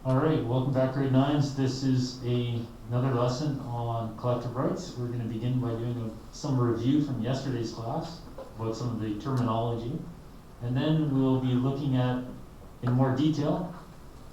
Alright, welcome back grade 9s. This is another lesson on collective rights. We're going to begin by doing some review from yesterday's class about some of the terminology. And then we'll be looking at, in more detail,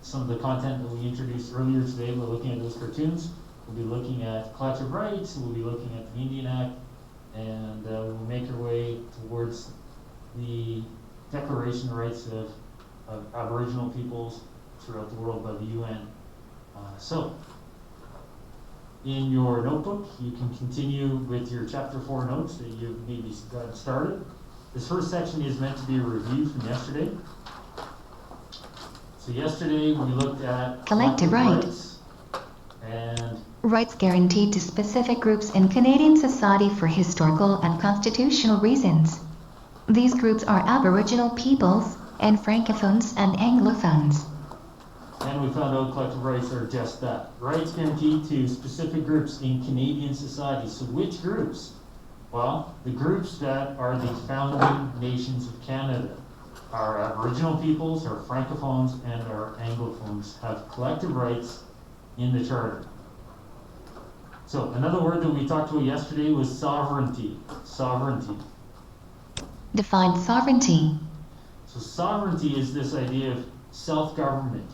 some of the content that we introduced earlier today. We're looking at those cartoons. We'll be looking at collective rights, we'll be looking at the Indian Act, and we'll make our way towards the Declaration of Rights of Aboriginal peoples throughout the world by the UN. So, in your notebook, you can continue with your Chapter 4 notes that you've maybe got started. This first section is meant to be a review from yesterday. So yesterday we looked at collective rights and rights guaranteed to specific groups in Canadian society for historical and constitutional reasons. These groups are Aboriginal peoples, and Francophones and Anglophones. And we found out collective rights are just that. Rights guaranteed to specific groups in Canadian society. So which groups? Well, the groups that are the founding nations of Canada. Our Aboriginal peoples, our Francophones, and our Anglophones have collective rights in the Charter. So another word that we talked about yesterday was sovereignty. Sovereignty. Define sovereignty. So sovereignty is this idea of self-government,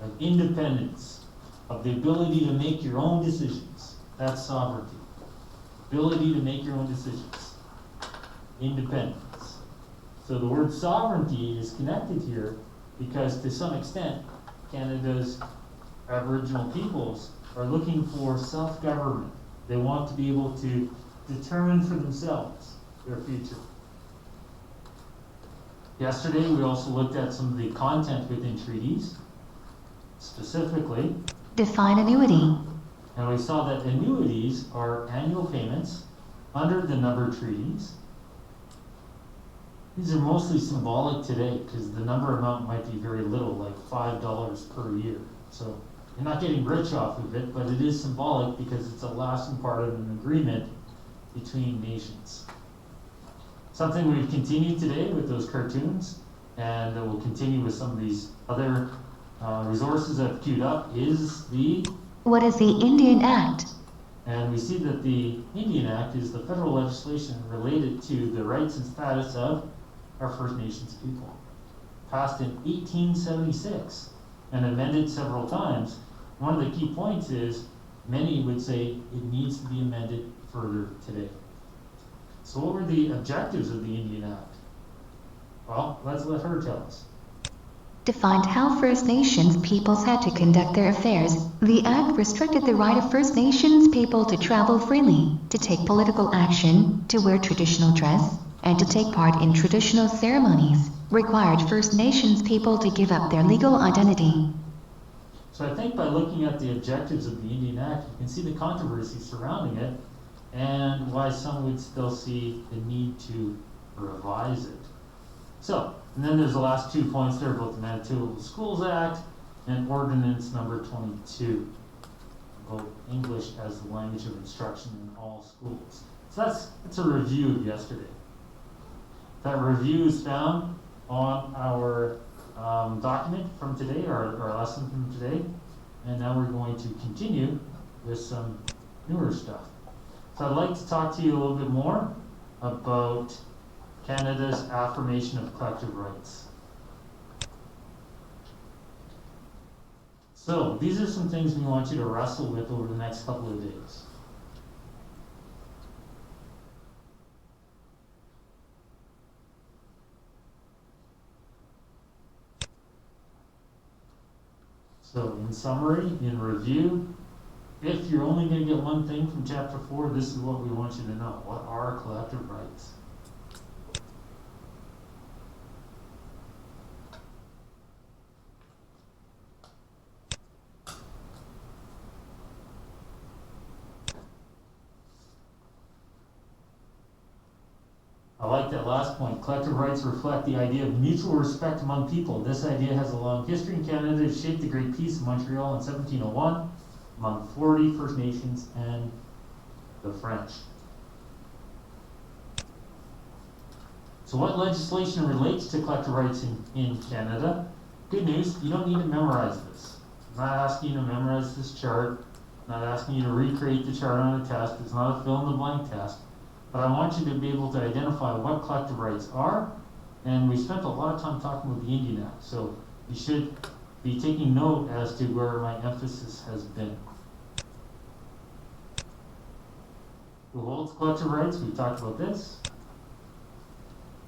of independence, of the ability to make your own decisions. That's sovereignty. Ability to make your own decisions. Independence. So the word sovereignty is connected here because to some extent, Canada's Aboriginal peoples are looking for self-government. They want to be able to determine for themselves their future. Yesterday, we also looked at some of the content within treaties. Specifically, define annuity. And we saw that annuities are annual payments under the numbered treaties. These are mostly symbolic today because the number amount might be very little, like $5 per year. So you're not getting rich off of it, but it is symbolic because it's a lasting part of an agreement between nations. Something we've continued today with those cartoons, and we'll continue with some of these other resources I've queued up, is the... What is the Indian Act? And we see that the Indian Act is the federal legislation related to the rights and status of our First Nations people. Passed in 1876 and amended several times. One of the key points is many would say it needs to be amended further today. So what were the objectives of the Indian Act? Well, let's let her tell us. Defined how First Nations peoples had to conduct their affairs. The Act restricted the right of First Nations people to travel freely, to take political action, to wear traditional dress, and to take part in traditional ceremonies. Required First Nations people to give up their legal identity. So I think by looking at the objectives of the Indian Act, you can see the controversy surrounding it and why some would still see the need to revise it. So, and then there's the last 2 points there about the Manitoba Schools Act and Ordinance number 22 about English as the language of instruction in all schools. So that's a review of yesterday. That review is found on our document from today, our lesson from today, and now we're going to continue with some newer stuff. So I'd like to talk to you a little bit more about Canada's affirmation of collective rights. So these are some things we want you to wrestle with over the next couple of days. So in summary, in review, if you're only going to get one thing from Chapter 4, this is what we want you to know. What are collective rights? I like that last point. Collective rights reflect the idea of mutual respect among people. This idea has a long history in Canada. It shaped the Great Peace of Montreal in 1701 among 40 First Nations and the French. So what legislation relates to collective rights in Canada? Good news, you don't need to memorize this. I'm not asking you to memorize this chart. I'm not asking you to recreate the chart on a test. It's not a fill-in-the-blank test. But I want you to be able to identify what collective rights are. And we spent a lot of time talking about the Indian Act. So you should be taking note as to where my emphasis has been. Who holds collective rights? We've talked about this.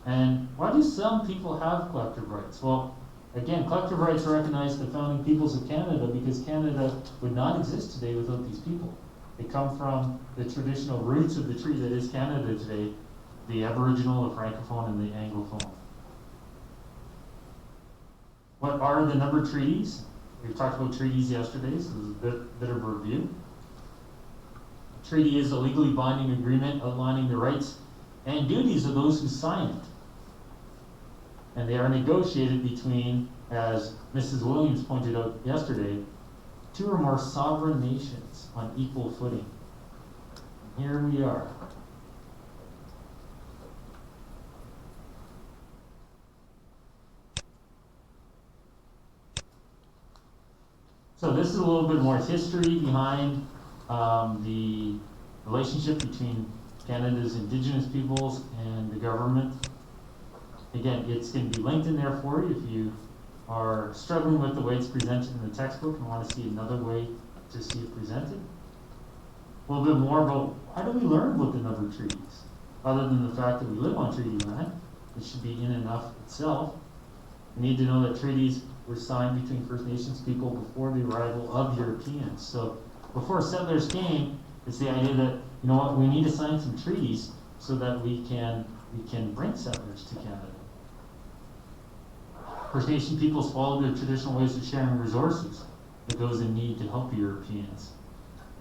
And why do some people have collective rights? Well, again, collective rights recognize the founding peoples of Canada because Canada would not exist today without these people. They come from the traditional roots of the tree that is Canada today, the Aboriginal, the Francophone, and the Anglophone. What are the numbered treaties? We talked about treaties yesterday, so there's a bit of a review. A treaty is a legally binding agreement outlining the rights and duties of those who sign it. And they are negotiated between, as Mrs. Williams pointed out yesterday, two or more sovereign nations on equal footing. And here we are. So this is a little bit more history behind the relationship between Canada's Indigenous peoples and the government. Again, it's going to be linked in there for you if you are struggling with the way it's presented in the textbook and want to see another way to see it presented. A little bit more about how do we learn about the numbered treaties, other than the fact that we live on treaty land. It should be in and of itself. We need to know that treaties were signed between First Nations people before the arrival of Europeans. So before settlers came, it's the idea that, you know what, we need to sign some treaties so that we can bring settlers to Canada. First Nation peoples followed their traditional ways of sharing resources with those in need to help Europeans.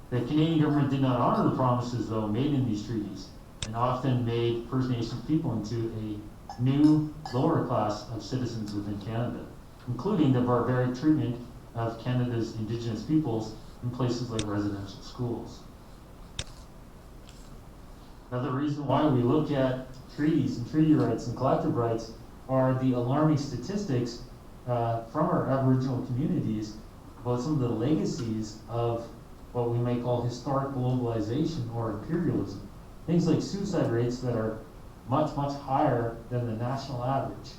The Canadian government did not honor the promises, though, made in these treaties, and often made First Nations people into a new, lower class of citizens within Canada, including the barbaric treatment of Canada's Indigenous peoples in places like residential schools. Another reason why we look at treaties and treaty rights and collective rights are the alarming statistics from our Aboriginal communities about some of the legacies of what we may call historic globalization or imperialism. Things like suicide rates that are much, much higher than the national average.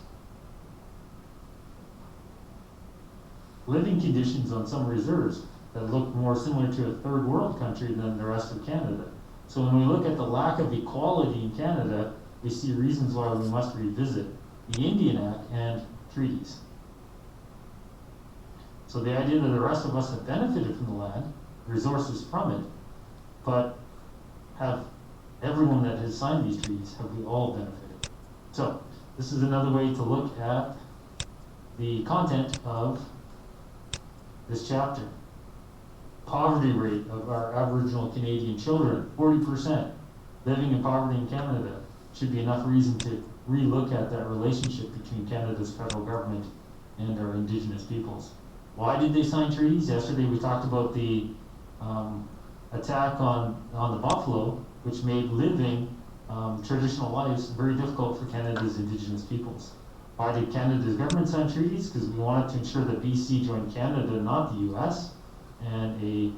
Living conditions on some reserves that look more similar to a third world country than the rest of Canada. So when we look at the lack of equality in Canada, we see reasons why we must revisit the Indian Act and treaties. So the idea that the rest of us have benefited from the land, resources from it, but have everyone that has signed these treaties, have we all benefited? So this is another way to look at the content of this chapter. Poverty rate of our Aboriginal Canadian children, 40%. Living in poverty in Canada should be enough reason to re-look at that relationship between Canada's federal government and our Indigenous peoples. Why did they sign treaties? Yesterday we talked about the attack on the buffalo, which made living traditional lives very difficult for Canada's Indigenous peoples. Why did Canada's government sign treaties? Because we wanted to ensure that BC joined Canada, not the US, and a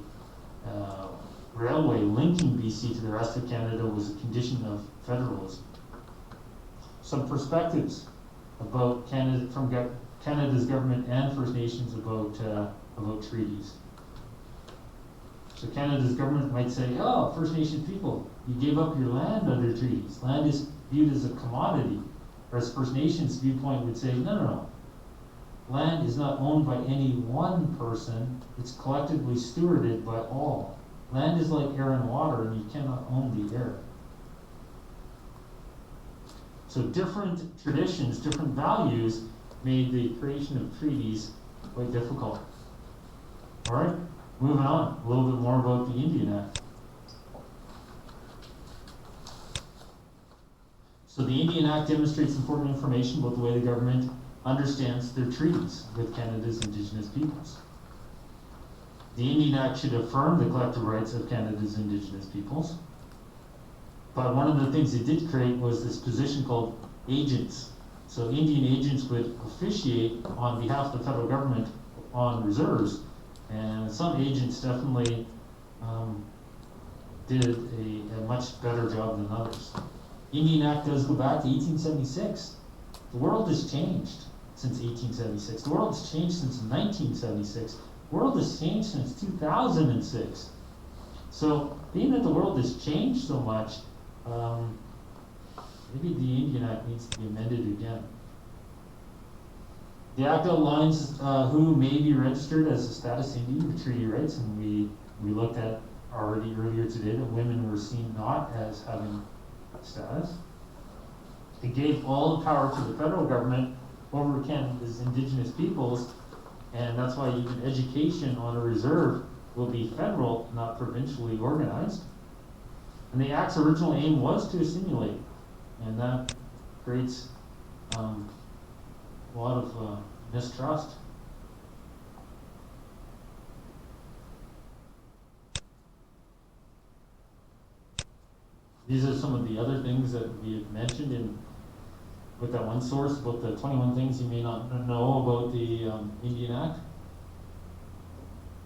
railway linking BC to the rest of Canada was a condition of federalism. Some perspectives about Canada from Canada's government and First Nations about treaties. So Canada's government might say, oh, First Nation people, you gave up your land under treaties. Land is viewed as a commodity. Whereas First Nations viewpoint would say, no. Land is not owned by any one person, it's collectively stewarded by all. Land is like air and water, and you cannot own the air. So different traditions, different values made the creation of treaties quite difficult. All right, moving on, a little bit more about the Indian Act. So the Indian Act demonstrates important information about the way the government understands their treaties with Canada's Indigenous peoples. The Indian Act should affirm the collective rights of Canada's Indigenous peoples. But one of the things it did create was this position called agents. So Indian agents would officiate on behalf of the federal government on reserves, And some agents definitely did a much better job than others. Indian Act does go back to 1876. The world has changed since 1876. The world has changed since 1976. The world has changed since 2006. So, being that the world has changed so much, maybe the Indian Act needs to be amended again. The Act outlines who may be registered as a status Indian with treaty rights, and we looked at already earlier today that women were seen not as having status. It gave all the power to the federal government over Canada's Indigenous peoples, and that's why even education on a reserve will be federal, not provincially organized. And the Act's original aim was to assimilate, and that creates a lot of mistrust. These are some of the other things that we have mentioned with that one source about the 21 things you may not know about the Indian Act.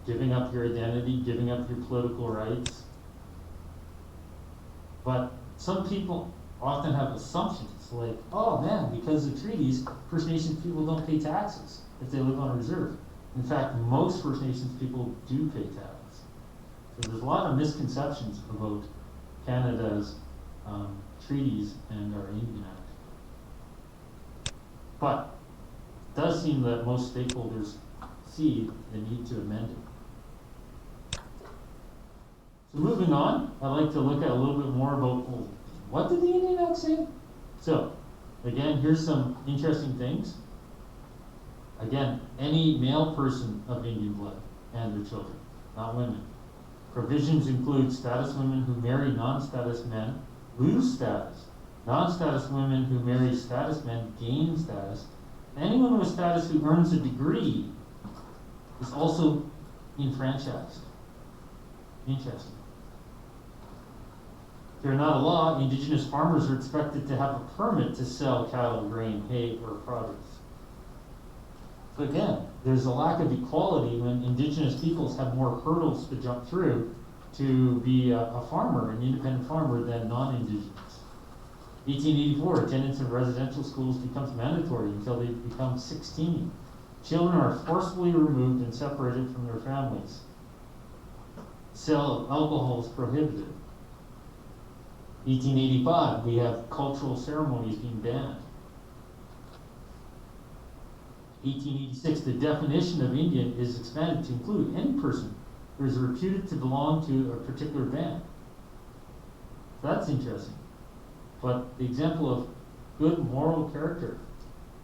Giving up your identity, giving up your political rights. But some people often have assumptions like, oh man, because of treaties, First Nations people don't pay taxes if they live on a reserve. In fact, most First Nations people do pay taxes. So there's a lot of misconceptions about Canada's treaties and our Indian Act. But it does seem that most stakeholders see the need to amend it. So moving on, I'd like to look at a little bit more about, well, what did the Indian Act say? So, again, here's some interesting things. Again, any male person of Indian blood and their children, not women. Provisions include status women who marry non-status men lose status. Non-status women who marry status men gain status. Anyone with status who earns a degree is also enfranchised. Interesting. If they're not a law, Indigenous farmers are expected to have a permit to sell cattle, grain, hay, or produce. So again, there's a lack of equality when Indigenous peoples have more hurdles to jump through to be a farmer, an independent farmer, than non-Indigenous. 1884, attendance in residential schools becomes mandatory until they become 16. Children are forcibly removed and separated from their families. Sale of alcohol is prohibited. 1885, we have cultural ceremonies being banned. 1886, the definition of Indian is expanded to include any person who is reputed to belong to a particular band. That's interesting. But the example of good moral character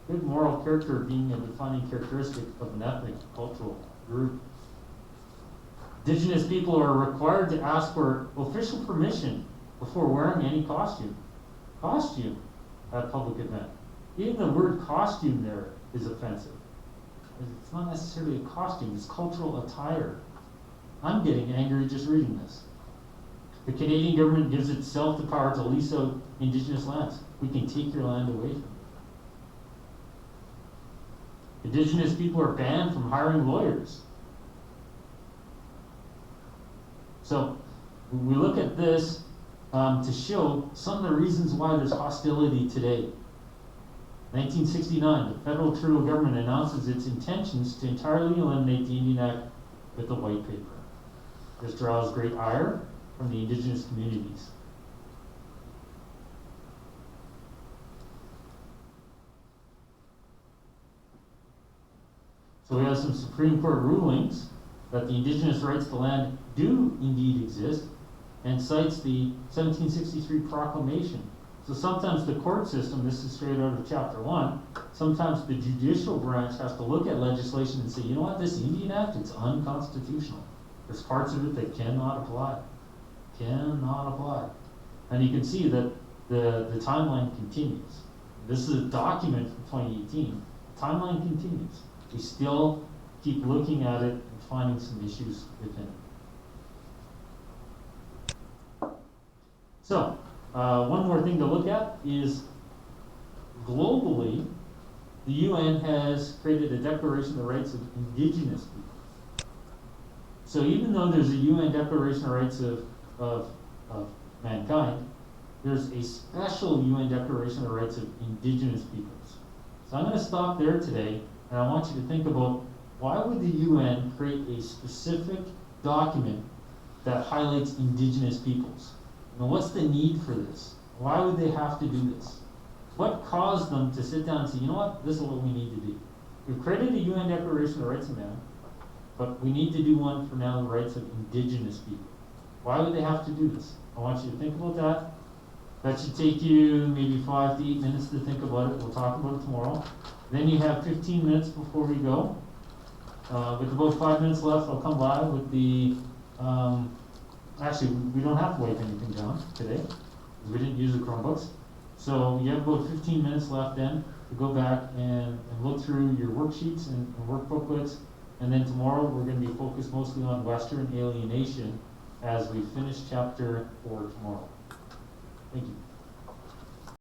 being a defining characteristic of an ethnic cultural group. Indigenous people are required to ask for official permission before wearing any costume at a public event. Even the word costume there is offensive. It's not necessarily a costume, it's cultural attire. I'm getting angry just reading this. The Canadian government gives itself the power to lease out Indigenous lands. We can take your land away from you. Indigenous people are banned from hiring lawyers. So we look at this to show some of the reasons why there's hostility today. 1969, the federal Trudeau government announces its intentions to entirely eliminate the Indian Act with the white paper. This draws great ire from the Indigenous communities. So we have some Supreme Court rulings that the Indigenous rights to land do indeed exist, and cites the 1763 proclamation. So sometimes the court system, this is straight out of chapter 1, sometimes the judicial branch has to look at legislation and say, you know what, this Indian Act, it's unconstitutional. There's parts of it that cannot apply. Cannot apply. And you can see that the timeline continues. This is a document from 2018. The timeline continues. We still keep looking at it and finding some issues within it. So, one more thing to look at is globally, the UN has created a Declaration of the Rights of Indigenous People. So even though there's a UN Declaration of Rights of Mankind, there's a special UN Declaration of Rights of Indigenous Peoples. So I'm going to stop there today, and I want you to think about why would the UN create a specific document that highlights Indigenous peoples? And what's the need for this? Why would they have to do this? What caused them to sit down and say, you know what, this is what we need to do. We've created a UN Declaration of Rights of Man, but we need to do one for now the rights of Indigenous people. Why would they have to do this? I want you to think about that. That should take you maybe 5 to 8 minutes to think about it. We'll talk about it tomorrow. Then you have 15 minutes before we go. With about 5 minutes left, I'll come by with the, actually, we don't have to wipe anything down today, because we didn't use the Chromebooks. So you have about 15 minutes left then to go back and look through your worksheets and work booklets. And then tomorrow we're going to be focused mostly on Western alienation as we finish chapter 4 tomorrow. Thank you.